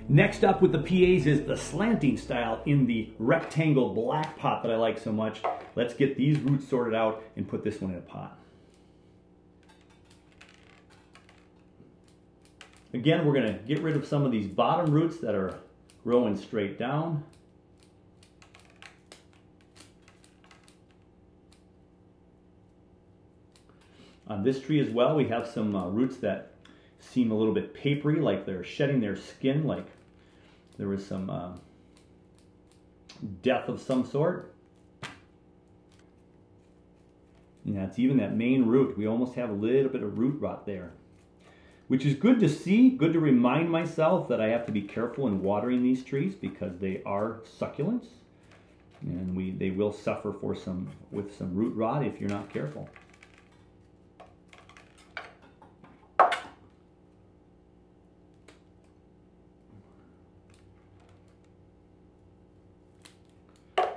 Next up with the PAs is the slanting style in the rectangle black pot that I like so much. Let's get these roots sorted out and put this one in a pot. Again, we're going to get rid of some of these bottom roots that are growing straight down. On this tree as well, we have some roots that seem a little bit papery, like they're shedding their skin, like there was some death of some sort. And that's even that main root. We almost have a little bit of root rot there, which is good to see, good to remind myself that I have to be careful in watering these trees because they are succulents, and they will suffer with some root rot if you're not careful.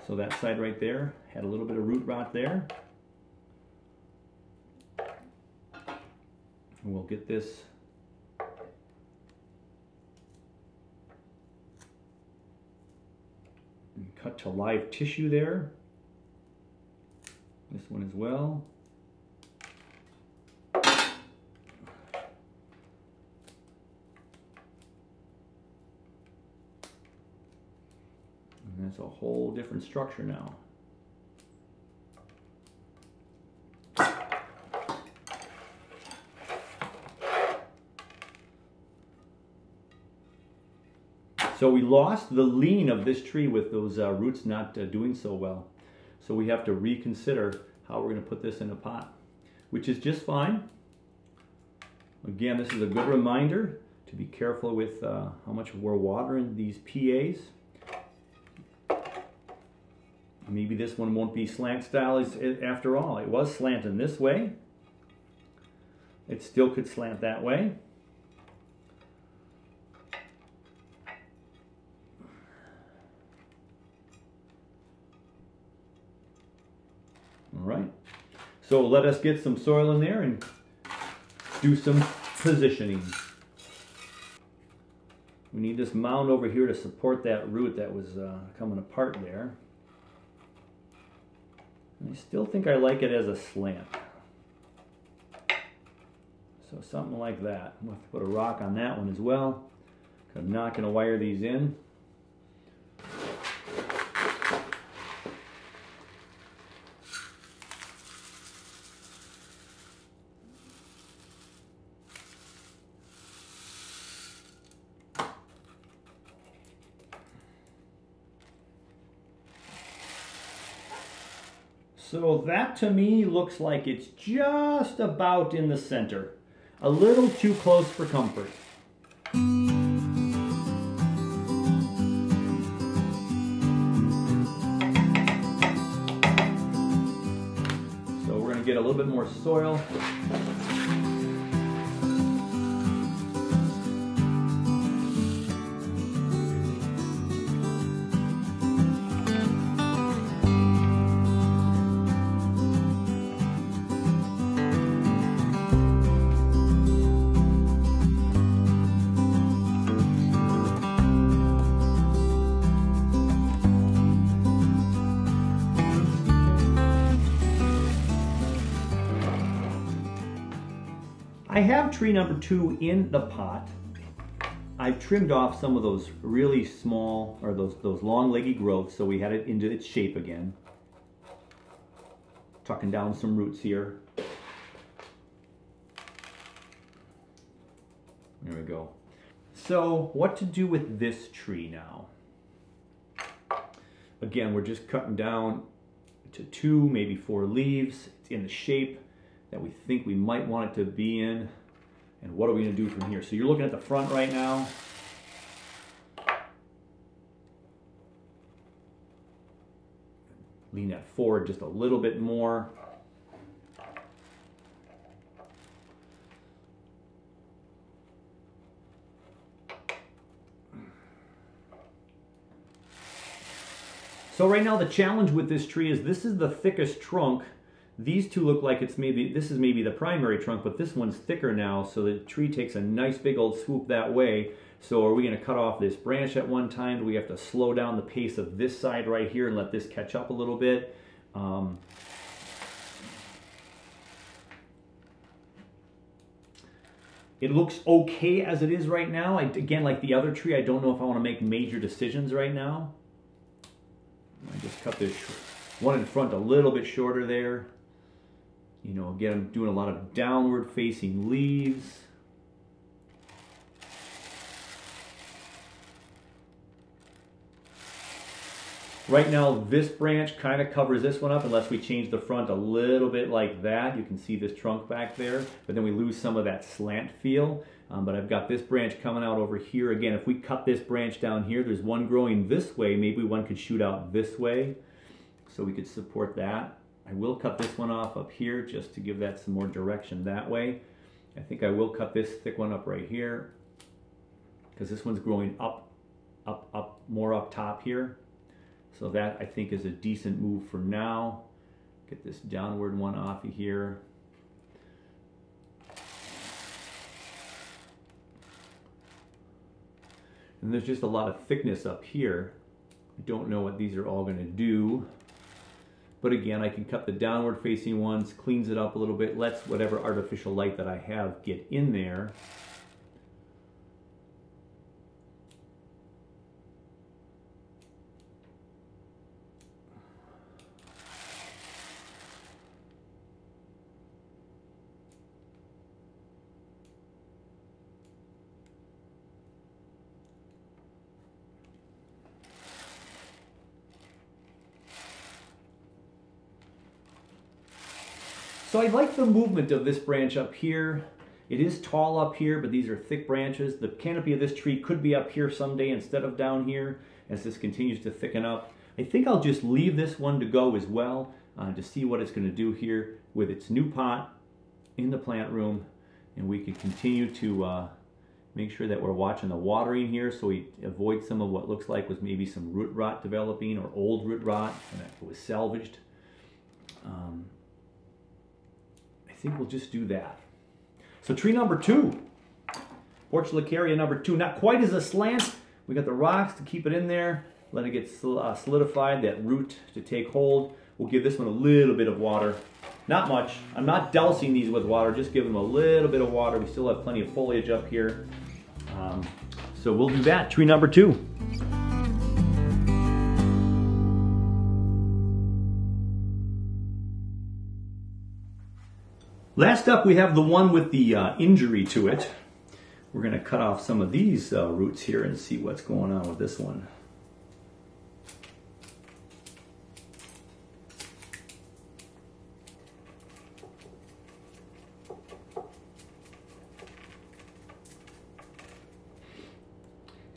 So that side right there had a little bit of root rot there. And we'll get this and cut to live tissue there. This one as well. That's a whole different structure now. So we lost the lean of this tree with those roots not doing so well. So we have to reconsider how we're going to put this in a pot, which is just fine. Again, this is a good reminder to be careful with how much we're watering these PAs. Maybe this one won't be slant style after all. It was slanting this way. It still could slant that way. All right. So let us get some soil in there and do some positioning. We need this mound over here to support that root that was coming apart there. I still think I like it as a slant. So something like that. We'll have to put a rock on that one as well, because I'm not going to wire these in. So that to me looks like it's just about in the center. A little too close for comfort. So we're going to get a little bit more soil. I have tree number 2 in the pot. I've trimmed off some of those really small, or those long leggy growths, so we had it into its shape again. Tucking down some roots here. There we go. So what to do with this tree now? Again, we're just cutting down to 2, maybe 4 leaves. It's in the shape that we think we might want it to be in. And what are we going to do from here? So you're looking at the front right now. Lean that forward just a little bit more. So right now the challenge with this tree is this is the thickest trunk These two look like it's maybe, this is maybe the primary trunk, but this one's thicker now, so the tree takes a nice big old swoop that way. So are we going to cut off this branch at one time? Do we have to slow down the pace of this side right here and let this catch up a little bit? It looks okay as it is right now. Again, like the other tree, I don't know if I want to make major decisions right now. I just cut this one in front a little bit shorter there. You know, again, I'm doing a lot of downward facing leaves. Right now, this branch kind of covers this one up unless we change the front a little bit like that. You can see this trunk back there, but then we lose some of that slant feel. But I've got this branch coming out over here. Again, if we cut this branch down here, there's one growing this way. Maybe one could shoot out this way, so we could support that. I will cut this one off up here just to give that some more direction that way. I think I will cut this thick one up right here because this one's growing up, more up top here. So that, I think, is a decent move for now. Get this downward one off of here. And there's just a lot of thickness up here. I don't know what these are all going to do. But again, I can cut the downward facing ones, cleans it up a little bit, lets whatever artificial light that I have get in there. So I like the movement of this branch up here. It is tall up here, but these are thick branches. The canopy of this tree could be up here someday instead of down here as this continues to thicken up. I think I'll just leave this one to go as well to see what it's going to do here with its new pot in the plant room. And we can continue to make sure that we're watching the watering here so we avoid some of what looks like was maybe some root rot developing or old root rot and that was salvaged. I think we'll just do that. So tree number 2, Portulacaria number 2, not quite as a slant. We got the rocks to keep it in there, let it get solidified, that root to take hold. We'll give this one a little bit of water. Not much. I'm not dousing these with water, just give them a little bit of water. We still have plenty of foliage up here. So we'll do that, tree number 2. Last up, we have the one with the injury to it. We're going to cut off some of these roots here and see what's going on with this one.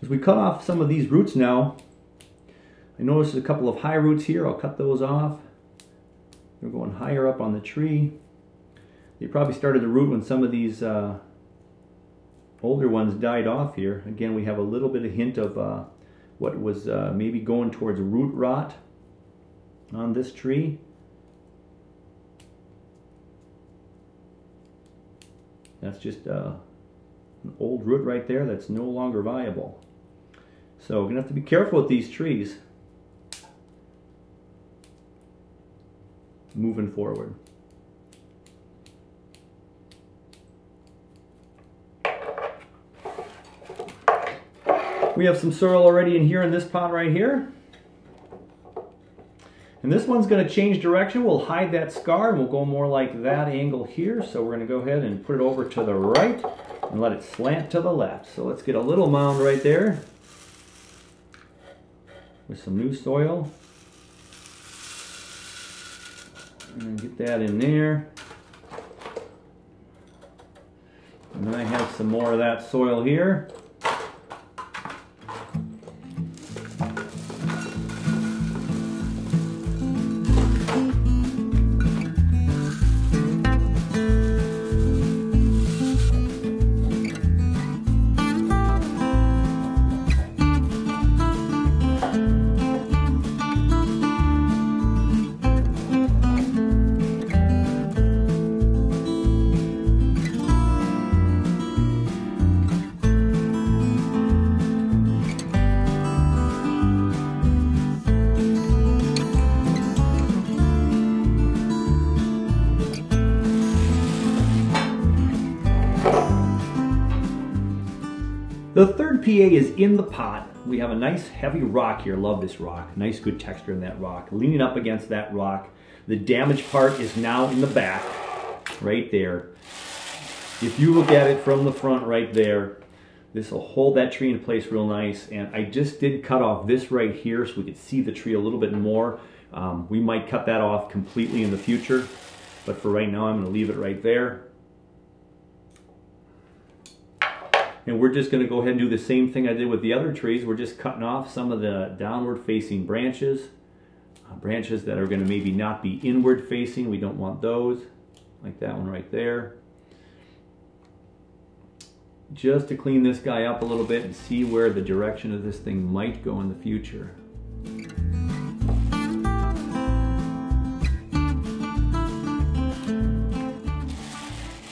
As we cut off some of these roots now, I noticed a couple of high roots here. I'll cut those off. They're going higher up on the tree. They probably started to root when some of these older ones died off here. Again, we have a little bit of hint of what was maybe going towards root rot on this tree. That's just an old root right there that's no longer viable. So we're going to have to be careful with these trees moving forward. We have some soil already in here in this pot right here. And this one's going to change direction. We'll hide that scar and we'll go more like that angle here. So we're going to go ahead and put it over to the right and let it slant to the left. So let's get a little mound right there with some new soil. And get that in there. And then I have some more of that soil here. The third PA is in the pot. We have a nice heavy rock here. Love this rock. Nice good texture in that rock. Leaning up against that rock. The damaged part is now in the back, right there. If you look at it from the front right there, this will hold that tree in place real nice. And I just did cut off this right here so we could see the tree a little bit more. We might cut that off completely in the future, but for right now I'm going to leave it right there. And we're just going to go ahead and do the same thing I did with the other trees. We're just cutting off some of the downward facing branches. Branches that are going to maybe not be inward facing. We don't want those. Like that one right there. Just to clean this guy up a little bit and see where the direction of this thing might go in the future.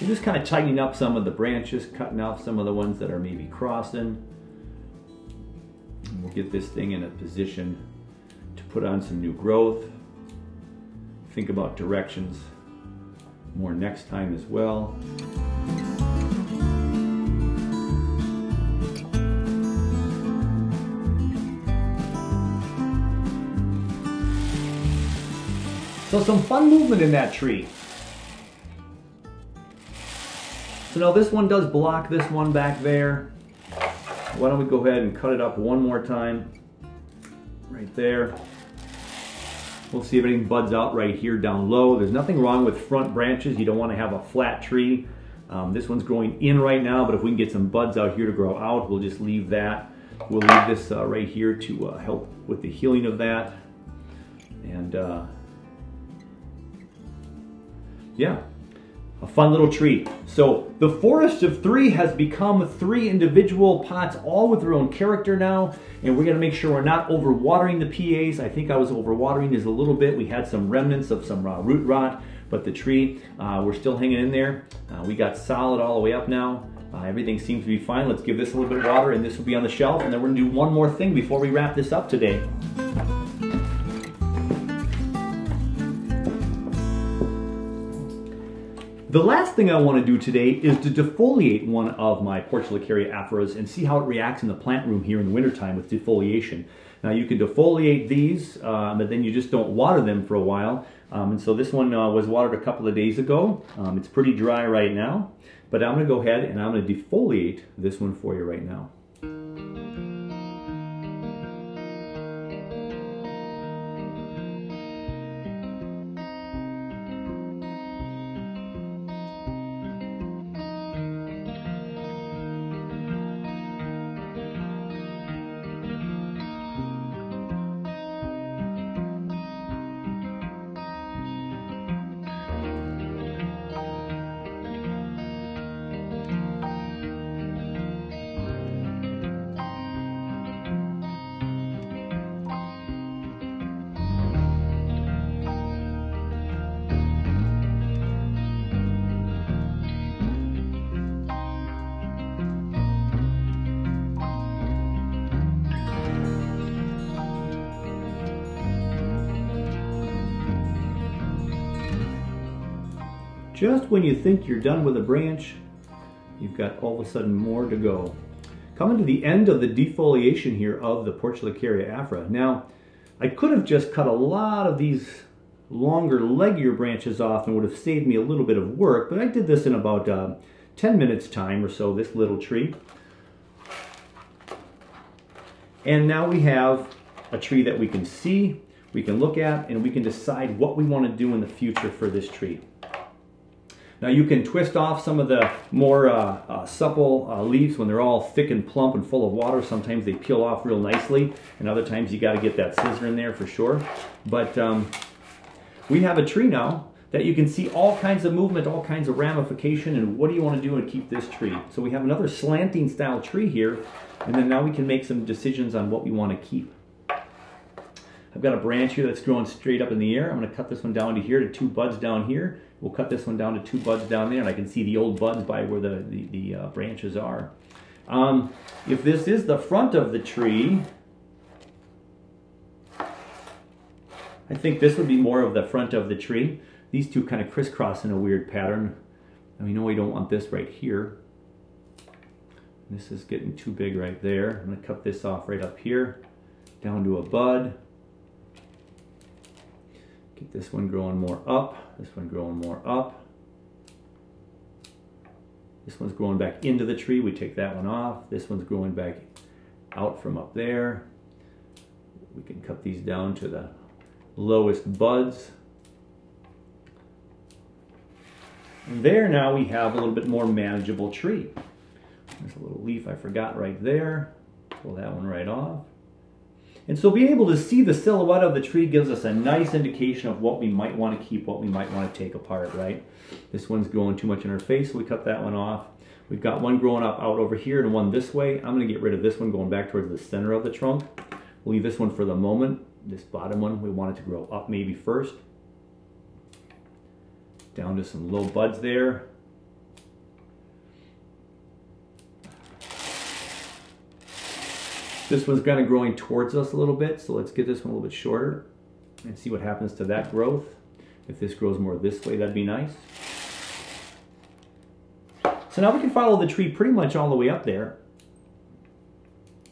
Just kind of tightening up some of the branches, cutting off some of the ones that are maybe crossing. And we'll get this thing in a position to put on some new growth. Think about directions more next time as well. So some fun movement in that tree. So now this one does block this one back there. Why don't we go ahead and cut it up one more time. Right there. We'll see if anything buds out right here down low. There's nothing wrong with front branches. You don't want to have a flat tree. This one's growing in right now, but if we can get some buds out here to grow out, we'll just leave that. We'll leave this right here to help with the healing of that. And yeah. A fun little tree. So the forest of three has become 3 individual pots, all with their own character now. And we're gonna make sure we're not overwatering the PAs. I think I was overwatering this a little bit. We had some remnants of some root rot, but the tree, we're still hanging in there. We got solid all the way up now. Everything seems to be fine. Let's give this a little bit of water and this will be on the shelf. And then we're gonna do one more thing before we wrap this up today. The last thing I want to do today is to defoliate one of my Portulacaria aphoras and see how it reacts in the plant room here in the wintertime with defoliation. Now you can defoliate these, but then you just don't water them for a while. And so this one was watered a couple of days ago. It's pretty dry right now, but I'm going to go ahead and I'm going to defoliate this one for you right now. Just when you think you're done with a branch, you've got all of a sudden more to go. Coming to the end of the defoliation here of the Portulacaria aphora. Now, I could have just cut a lot of these longer, leggier branches off and would have saved me a little bit of work, but I did this in about 10 minutes time or so, this little tree. And now we have a tree that we can see, we can look at, and we can decide what we want to do in the future for this tree. Now you can twist off some of the more supple leaves when they're all thick and plump and full of water. Sometimes they peel off real nicely, and other times you got to get that scissor in there for sure. But we have a tree now that you can see all kinds of movement, all kinds of ramification, and what do you want to do to keep this tree? So we have another slanting style tree here, and then now we can make some decisions on what we want to keep. I've got a branch here that's growing straight up in the air. I'm going to cut this one down to here to 2 buds down here. We'll cut this one down to 2 buds down there, and I can see the old buds by where the branches are. If this is the front of the tree, I think this would be more of the front of the tree. These two kind of crisscross in a weird pattern. And we know we don't want this right here. This is getting too big right there. I'm going to cut this off right up here, down to a bud. Get this one growing more up, this one growing more up. This one's growing back into the tree, we take that one off. This one's growing back out from up there. We can cut these down to the lowest buds. And there now we have a little bit more manageable tree. There's a little leaf I forgot right there. Pull that one right off. And so being able to see the silhouette of the tree gives us a nice indication of what we might want to keep, what we might want to take apart, right? This one's growing too much in our face, so we cut that one off. We've got one growing up out over here and one this way. I'm going to get rid of this one going back towards the center of the trunk. We'll leave this one for the moment. This bottom one, we want it to grow up maybe first. Down to some low buds there. This one's kind of growing towards us a little bit, so let's get this one a little bit shorter and see what happens to that growth. If this grows more this way, that'd be nice. So now we can follow the tree pretty much all the way up there.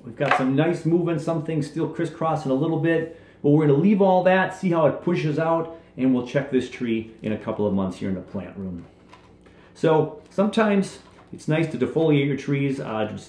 We've got some nice movement, some things still crisscrossing a little bit, but we're going to leave all that, see how it pushes out, and we'll check this tree in a couple of months here in the plant room. So sometimes it's nice to defoliate your trees.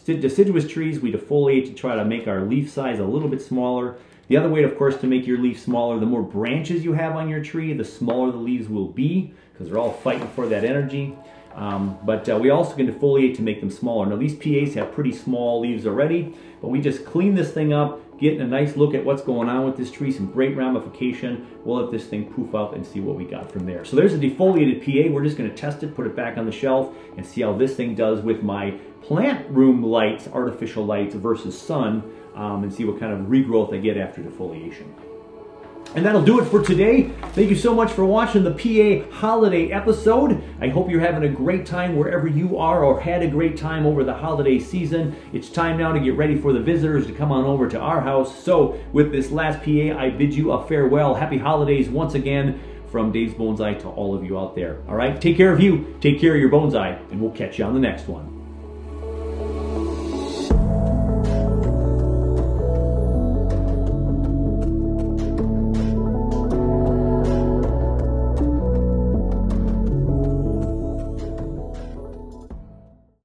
Deciduous trees, we defoliate to try to make our leaf size a little bit smaller. The other way, of course, to make your leaf smaller, the more branches you have on your tree, the smaller the leaves will be, because they're all fighting for that energy. But we also can defoliate to make them smaller. Now these PAs have pretty small leaves already, but we just clean this thing up, get a nice look at what's going on with this tree, some great ramification. We'll let this thing poof up and see what we got from there. So there's a defoliated PA. We're just going to test it, put it back on the shelf, and see how this thing does with my plant room lights, artificial lights versus sun, and see what kind of regrowth I get after defoliation. And that'll do it for today. Thank you so much for watching the PA holiday episode. I hope you're having a great time wherever you are, or had a great time over the holiday season. It's time now to get ready for the visitors to come on over to our house. So with this last PA, I bid you a farewell. Happy holidays once again from Dave's Bonsai to all of you out there. All right, take care of you, take care of your bonsai, and we'll catch you on the next one.